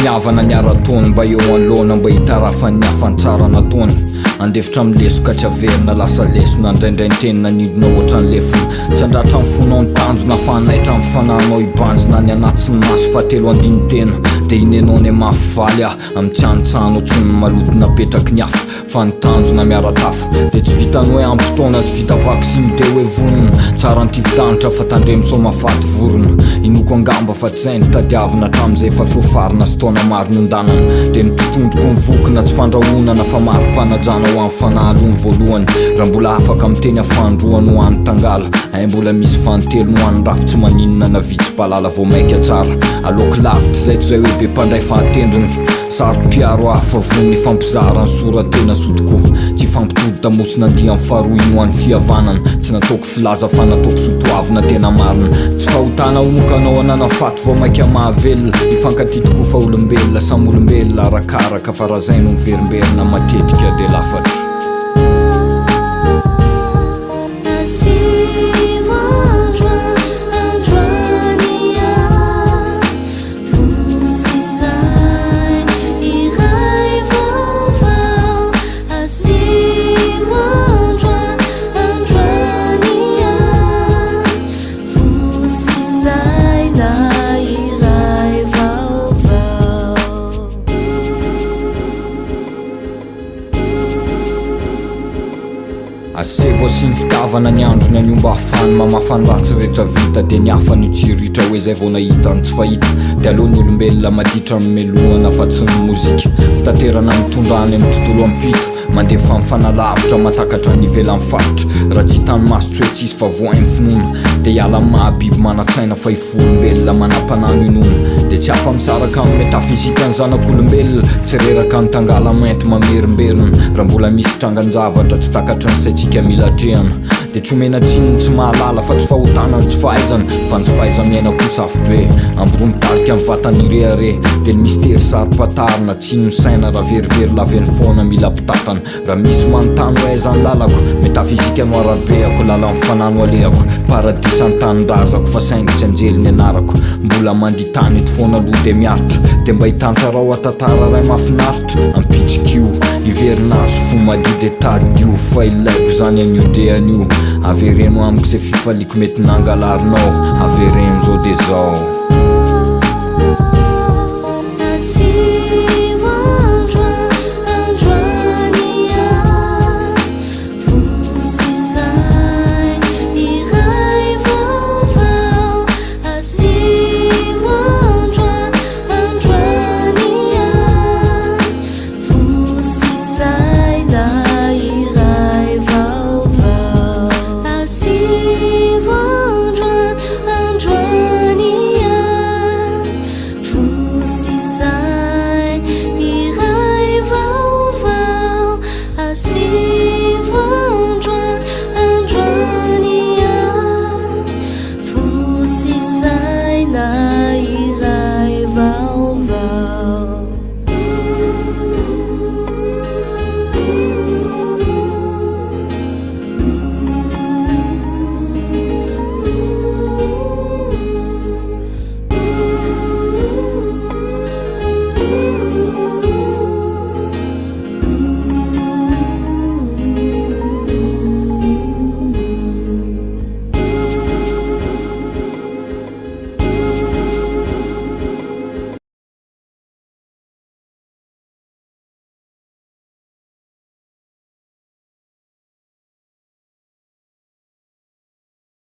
miavana niara-taony mba eo anoloana mba hitarafa ny hafantsara nataony andefitra am'leso ka tsy averina lasa lesona ndraindray nitenina nidina ohatra ny lefona tsy andratra mifonao ny tanjona fanaitra amin'ny fananao ibanjona ny anaty ny maso fahatelo andiny tena de inenao ny mafivaly amin'ny tsanitsano ohatrony maloto napetraky ny hafa fa ny tanjona miara-tafa de tsy vitany hoe ampitoana sy vita vaksiny de hoe vonona tsara antividanitra fa tandremisômafaty vorona inoko angamba fa tsy zay nitadiavina hatram'izay fa fiofarina sy taona maro niondanana de nitotondroko nivokina tsy fandrahonana fa maro-panajana ho amin'ny fanahaloany voalohany raha mbola afaka miteny afandroany ho an'ny tangala ay mbola misy fantelo no an'ny rapo tsy maninona na vitsy-palala vo maika tsara aloky lavitra zay tsy zay hoe be mpandray fahatendrony saro-piaro hafa von'ny fampizara ny soratena sotoko tsy fampitody tamosina andia amin'ny faroino an'ny fihavanana tsy nataoko filaza fa nataoko sotoavina tena marina tsy fahotana omokanao ananafaty vao maika mahavelona ifankatitoko fa olombelona samy olombelona arakaraka fa raha zay no miverimberina matetika de lafatra asevo sy ny fitavana ny androny anyomba hafany mamafany ratsy rehetra vita de ny hafa ny tsiritra hoe zay vao nahita ny tsy fahita de aloha ny olombelona maditra mimelohana fa tsy ny mozika fitaterana mitondrany amin'ny tontolo ampita mandefa amin'ny fanalavitra matakatra ny ivelan'ny faritra raha tsy hitany maso tsy hoe tsisy fa voainy finoana de hiala mahabiby manatsaina fa ifolombelona manam-panano inona de tsy hafa misaraka amin'ny metafizika ny zanak'olombelona tsy reraka ny tangala mainty mamerimberina raha mbola misy trangan-javatra tsy takatry ny saitsika milatrehana de tsy omena tsinony tsy mahalala fa tsy fahotana ny tsy fahaizana fa ny tsy fahaiza miaina kosa afo be amboro mitarika amin'ny vatany rehare de ny mistery sary-patarina tsino ny saina raha verivery laven'ny foana mila mpitatana raha misy manontany ho aizany lalako metafizika no arabeako lala amin'ny fanano alehako paradisa ny tany-drazako fa saingitsy anjely ny anarako mbola manditany eto foana aloha de miaritra de mba hitantarao atantara ray mafinaritra ampitrik'io iverinazo fo madide tadio fa ilaiko zany an'io de an'io avereno amiko se fifaliko mety nangalarinao avereno zao de zao See